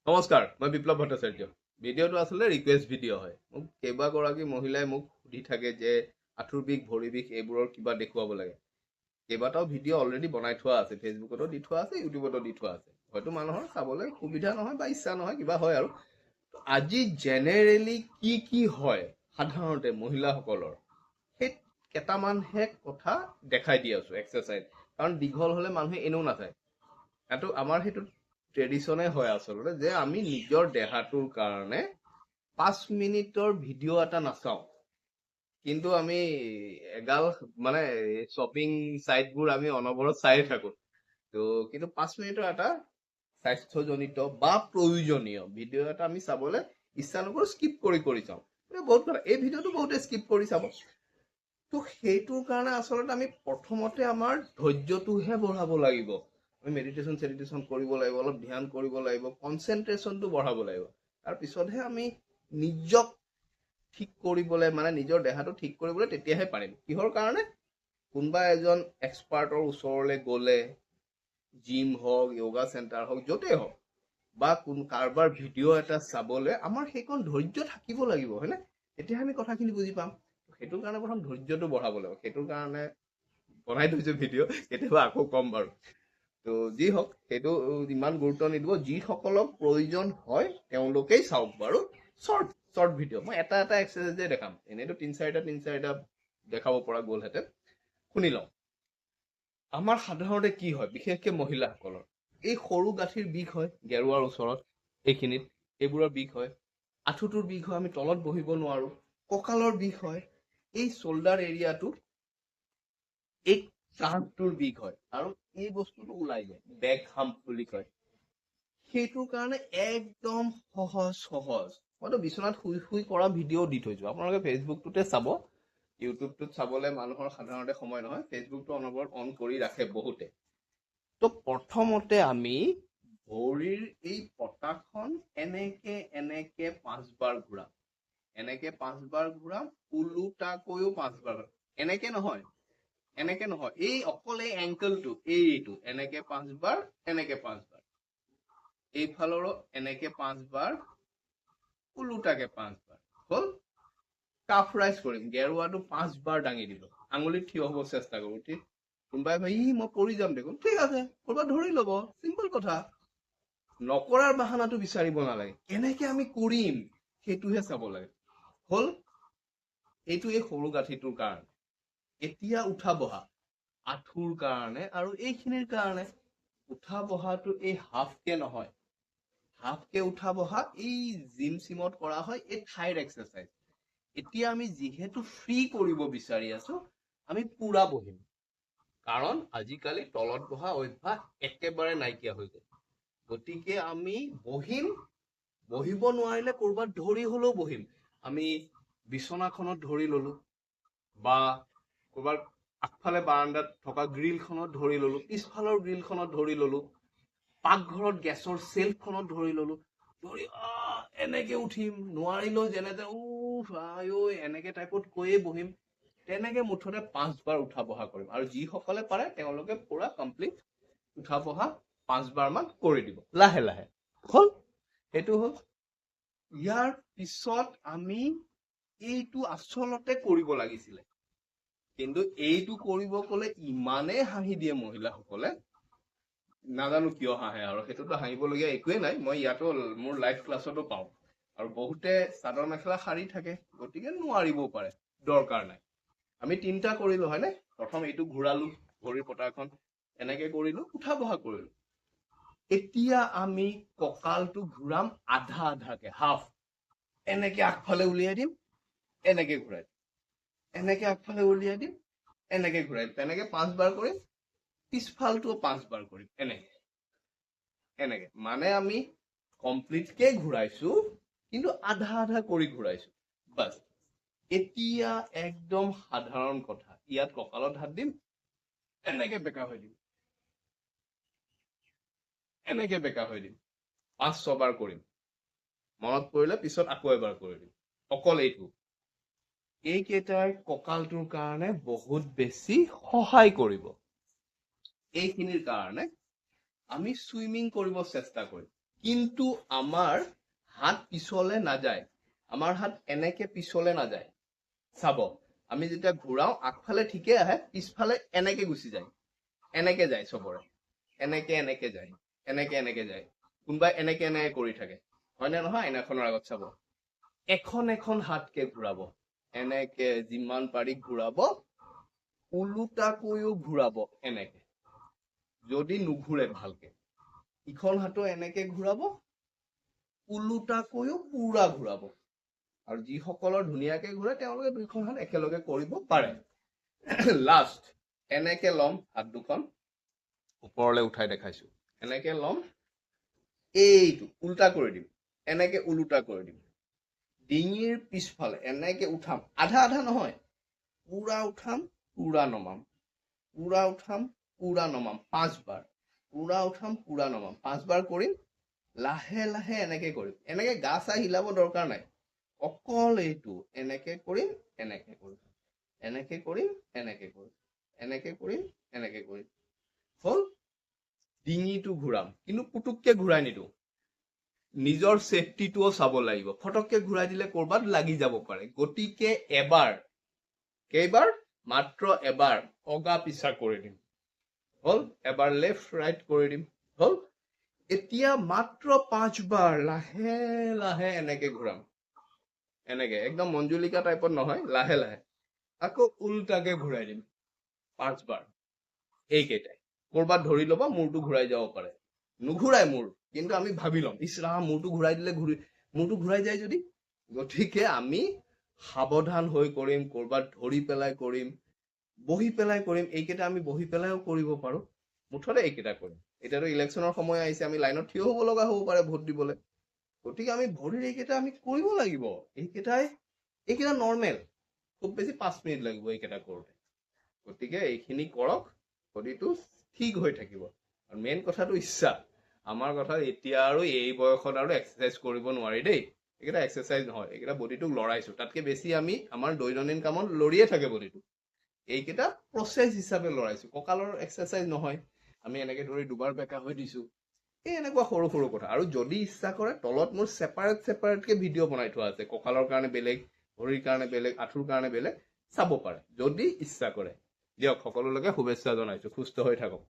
নমস্কাৰ, মই বিপ্লৱ ভট্টাচাৰ্য। ভিডিঅ'টো আচলতে ৰিকুৱেষ্ট ভিডিঅ' হয়। মোক কেইবাগৰাকী মহিলাই মোক সুধি থাকে যে আঁঠুৰ বিষ, ভৰি বিষ এইবোৰৰ কিবা দেখুৱাব লাগে। কেইবাটাও ভিডিঅ' অলৰেডি বনাই থোৱা আছে, ফেচবুকতো দি থোৱা আছে, ইউটিউবতো দি থোৱা আছে। হয়তো মানুহৰ চাবলৈ সুবিধা নহয় বা ইচ্ছা নহয়, কিবা হয় আৰু। আজি জেনেৰেলি কি হয় সাধাৰণতে মহিলাসকলৰ, সেই কেইটামানহে কথা দেখাই দি আছো এক্সাৰচাইজ। কাৰণ দীঘল হ'লে মানুহে এনেও নাচায়। এইটো আমাৰ সেইটো ট্ৰেডিশ্যনে হয় আচলতে, যে আমি নিজৰ দেহাটোৰ কাৰণে 5 মিনিটৰ ভিডিঅ' এটা নাচাওঁ, কিন্তু আমি এগাল মানে শ্বপিং চাইটবোৰ আমি অনবৰত চাই থাকো। তো কিন্তু 5 মিনিটৰ এটা স্বাস্থ্যজনিত বা প্ৰয়োজনীয় ভিডিঅ' এটা আমি চাবলৈ ইচ্ছা নকৰো, স্কিপ কৰি চাওঁ। বহুত কথা, এই ভিডিঅ'টো বহুতে স্কিপ কৰি চাব। তো সেইটোৰ কাৰণে আচলতে আমি প্ৰথমতে আমাৰ ধৈৰ্যটোহে বঢ়াব লাগিব। আমি মেডিটেশ্যন কৰিব লাগিব, অলপ ধ্যান কৰিব লাগিব, কনচেনট্ৰেশ্যনটো বঢ়াব লাগিব। তাৰপিছতহে আমি নিজক ঠিক কৰিবলৈ, মানে নিজৰ দেহাটো ঠিক কৰিবলৈ তেতিয়াহে পাৰিম। কিহৰ কাৰণে? কোনোবা এজন এক্সপাৰ্টৰ ওচৰলৈ গ'লে, জিম হওক, য়োগা চেণ্টাৰ হওক, য'তেই হওক, বা কাৰোবাৰ ভিডিঅ' এটা চাবলৈ আমাৰ সেইকণ ধৈৰ্য থাকিব লাগিব, হয়নে? তেতিয়াহে আমি কথাখিনি বুজি পাম। সেইটোৰ কাৰণে প্ৰথম ধৈৰ্যটো বঢ়াব লাগিব। সেইটোৰ কাৰণে বনাই থৈছো ভিডিঅ', কেতিয়াবা আকৌ কম বাৰু। তো যি হওক, সেইটো ইমান গুৰুত্ব নিদিব। যিসকলক প্ৰয়োজন হয় তেওঁলোকেই চাওক বাৰু। শ্বৰ্ট ভিডিঅ', মই এটা এক্সাৰচাইজে দেখাম, এনেইতো তিন চাৰিটা দেখাব পৰা গ'লহেঁতেন। শুনি লওঁ। আমাৰ সাধাৰণতে কি হয়, বিশেষকে মহিলাসকলৰ এই সৰু গাঁঠিৰ বিষ হয়, গেৰুৱাৰ ওচৰত, এইখিনিত এইবোৰৰ বিষ হয়। আঁঠুটোৰ বিষ হয়, আমি তলত বহিব নোৱাৰো। কঁকালৰ বিষ হয়, এই শোল্ডাৰ এৰিয়াটো, এই কাঁধটোৰ বিষ হয়, আৰু এই বস্তুটো ওলাই যায়, বেক হাম্প বুলি কয়। সেইটোৰ কাৰণে একদম সহজ। মইতো বিচনাত শুই কৰা ভিডিঅ' দি থৈছো, আপোনালোকে ফেচবুকটোতে চাব। ইউটিউবটোত চাবলৈ মানুহৰ সাধাৰণতে সময় নহয়, ফেচবুকটো অনবৰত অন কৰি ৰাখে বহুতে। তো প্ৰথমতে আমি ভৰিৰ এই পতাখন এনেকে 5 বাৰ ঘূৰাম। এনেকে 5 বাৰ ঘূৰাম, ওলোটাকৈও 5 বাৰ। এনেকে নহয়, এই অকল এই এংকলটো, এইটো এনেকে 5 বাৰ, এনেকে 5 বাৰ, এইফালৰো এনেকে 5 বাৰ, ওলোটাকে 5 বাৰ। হ'ল? কাফ ৰাইজ কৰিম, গেৰুৱাটো 5 বাৰ দাঙি দিলো, আঙুলিত থিয় হব চেষ্টা কৰো। ঠিক? কোনোবাই ভাই মই পৰি যাম দেখোন, ঠিক আছে, কৰবাত ধৰি লব, চিম্পল কথা। নকৰাৰ বাহানাটো বিচাৰিব নালাগে, কেনেকে আমি কৰিম সেইটোহে চাব লাগে। হ'ল? এইটো এই সৰু গাঁঠিটোৰ কাৰণে। এতিয়া উঠা বহা, আঁঠুৰ কাৰণে আৰু এইখিনিৰ কাৰণে। উঠা বহাটো এই হাফকে নহয়, হাফকে উঠা বহা এই জিম চিমত কৰা হয়, এই থাইৰ এক্সাৰচাইজ। এতিয়া আমি যিহেতু ফ্ৰী কৰিব বিচাৰি আছো, আমি পুৰা বহিম। কাৰণ আজিকালি তলত বহা অভ্যাস একেবাৰে নাইকিয়া হৈ গ'ল। গতিকে আমি বহিম, বহিব নোৱাৰিলে কৰবাত ধৰি হলেও বহিম। আমি বিচনাখনত ধৰি ললো, বা কৰবাত আগফালে বাৰান্দাত থকা গ্ৰিলখনত ধৰি ললো, পিছফালৰ গ্ৰিলখনত ধৰি ললো, পাকঘৰত গেছৰ চেল্ফখনত ধৰি ললো, ধৰি এনেকে উঠিম। নোৱাৰিলেও যেনে এনেকে টাইপত কৈয়ে বহিম। তেনেকে মুঠতে 5 বাৰ উঠা বহা কৰিম, আৰু যিসকলে পাৰে তেওঁলোকে পুৰা কমপ্লিট উঠা বহা 5 বাৰ মান কৰি দিব, লাহে লাহে। হ'ল? সেইটো হ'ল। ইয়াৰ পিছত আমি এইটো আচলতে কৰিব লাগিছিলে, কিন্তু এইটো কৰিব গলে ইমানেই হাঁহি দিয়ে মহিলাসকলে, নাজানো কিয় হাঁহে, আৰু সেইটোতো হাঁহিবলগীয়া একোৱেই নাই। মই ইয়াতো মোৰ লাইভ ক্লাছতো পাওঁ। আৰু বহুতে চাদৰ মেখেলা শাৰী থাকে, গতিকে নোৱাৰিবও পাৰে, দৰকাৰ নাই। আমি 3টা কৰিলো, হয়নে? প্ৰথম এইটো ঘূৰালো, ভৰিৰ পতাখন এনেকে কৰিলো, উঠা বহা কৰিলো। এতিয়া আমি কঁকালটো ঘূৰাম আধাকে, হাফ। এনেকে আগফালে উলিয়াই দিম, এনেকে ঘূৰাই দিম, এনেকে আগফালে উলিয়াই দিম, এনেকে ঘূৰাই দিম। তেনেকে 5 বাৰ কৰিম, পিছফালটো 5 বাৰ কৰিম, এনেকে। মানে আমি কমপ্লিটকে ঘূৰাইছো, কিন্তু আধা কৰি ঘূৰাইছো, বাছ। এতিয়া একদম সাধাৰণ কথা, ইয়াত কঁকালত হাত দিম, এনেকে বেকা হৈ দিম, এনেকে বেকা হৈ দিম, 5-6 বাৰ কৰিম। মনত পৰিলে পিছত আকৌ এবাৰ কৰি দিম। অকল এইটো, এইকেইটাই কঁকালটোৰ কাৰণে বহুত বেছি সহায় কৰিব। এইখিনিৰ কাৰণে আমি চুইমিং কৰিব চেষ্টা কৰিম। কিন্তু আমাৰ হাত পিছলে নাযায়, আমাৰ হাত এনেকে পিছলে নাযায়। চাব, আমি যেতিয়া ঘূৰাও আগফালে ঠিকে আহে, পিছফালে এনেকে গুচি যায়, এনেকে যায় চবৰে, এনেকে এনেকে যায়, এনেকে এনেকে যায়, কোনোবাই এনেকে এনেকে কৰি থাকে, হয়নে নহয়? আইনাখনৰ আগত চাব, এখন এখন হাতকে ঘূৰাব, এনেকে যিমান পাৰি ঘূৰাব, ওলোটাকৈও ঘূৰাব এনেকে। যদি নুঘূৰে ভালকে, ইখন হাতো এনেকে ঘূৰাব, ওলোটাকৈও পুৰা ঘূৰাব। আৰু যিসকলৰ ধুনীয়াকে ঘূৰে তেওঁলোকে দুইখন হাত একেলগে কৰিব পাৰে। লাষ্ট এনেকে ল'ম, হাত দুখন ওপৰলৈ উঠাই দেখাইছো, এনেকে ল'ম, এইটো উল্টা কৰি দিম, এনেকে ওলোটা কৰি দিম, ডিঙিৰ পিছফালে এনেকে উঠাম, আধা আধা নহয়, পুৰা উঠাম, পুৰা নমাম, পুৰা উঠাম, পুৰা নমাম, 5 বাৰ, পুৰা উঠাম, পুৰা নমাম, 5 বাৰ কৰিম। লাহে লাহে এনেকে কৰিম, এনেকে গা চা হিলাব দৰকাৰ নাই, অকল এইটো এনেকে কৰিম, এনেকে কৰিম, এনেকে কৰিম, এনেকে কৰিম, এনেকে কৰিম, এনেকে কৰিম, হল। ডিঙিটো ঘূৰাম, কিন্তু পুতুককে ঘূৰাই নিদিওঁ, নিজৰ ছেফটিটোও চাব লাগিব, ফটককে ঘূৰাই দিলে কৰবাত লাগি যাব পাৰে। গতিকে এবাৰ, কেইবাৰ? মাত্ৰ এবাৰ অগা পিছা কৰি দিম, হল। এবাৰ লেফ্ট ৰাইট কৰি দিম, হল। এতিয়া মাত্ৰ 5 বাৰ লাহে লাহে এনেকে ঘূৰাম, এনেকে একদম মঞ্জুলিকা টাইপত নহয়, লাহে লাহে আকৌ উল্টাকে ঘূৰাই দিম 5 বাৰ। এইকেইটাই কৰবাত ধৰি ল'ব, মূৰটো ঘূৰাই যাব পাৰে, নুঘূৰাই মূৰ, কিন্তু আমি ভাবি ল'ম, ইছৰাম মূৰটো ঘূৰাই দিলে মূৰটো ঘূৰাই যায় যদি। গতিকে আমি সাৱধান হৈ কৰিম, কৰবাত ধৰি পেলাই কৰিম, বহি পেলাই কৰিম, এইকেইটা আমি বহি পেলাইও কৰিব পাৰো, মুঠতে এইকেইটা কৰিম। এতিয়াতো ইলেকশ্যনৰ সময় আহিছে, আমি লাইনত থিয় হ'ব লগা হ'ব পাৰে ভোট দিবলৈ, গতিকে আমি ভৰিৰ এইকেইটা আমি কৰিব লাগিব। এইকেইটা নৰ্মেল, খুব বেছি 5 মিনিট লাগিব এইকেইটা কৰোঁতে। গতিকে এইখিনি কৰক, বডিটো ঠিক হৈ থাকিব। আৰু মেইন কথাটো ইচ্ছা। আমাৰ কথা এতিয়া আৰু এই বয়সত আৰু এক্সাৰচাইজ কৰিব নোৱাৰি দেই, এইকেইটা এক্সাৰচাইজ নহয়, এইকেইটা বডিটোক লৰাইছো, তাতকে বেছি আমি আমাৰ দৈনন্দিন কামত লৰিয়ে থাকে বডিটো, এইকেইটা প্ৰচেছ হিচাপে লৰাইছো, কঁকালৰ এক্সাৰচাইজ নহয়। আমি এনেকে ধৰি দুবাৰ বেকা হৈ দিছো, এই এনেকুৱা সৰু সৰু কথা। আৰু যদি ইচ্ছা কৰে, তলত মোৰ ছেপাৰেটকে ভিডিঅ' বনাই থোৱা আছে, কঁকালৰ কাৰণে বেলেগ, ভৰিৰ কাৰণে বেলেগ, আঁঠুৰ কাৰণে বেলেগ, চাব পাৰে যদি ইচ্ছা কৰে। দিয়ক, সকলোলৈকে শুভেচ্ছা জনাইছো, সুস্থ হৈ থাকক।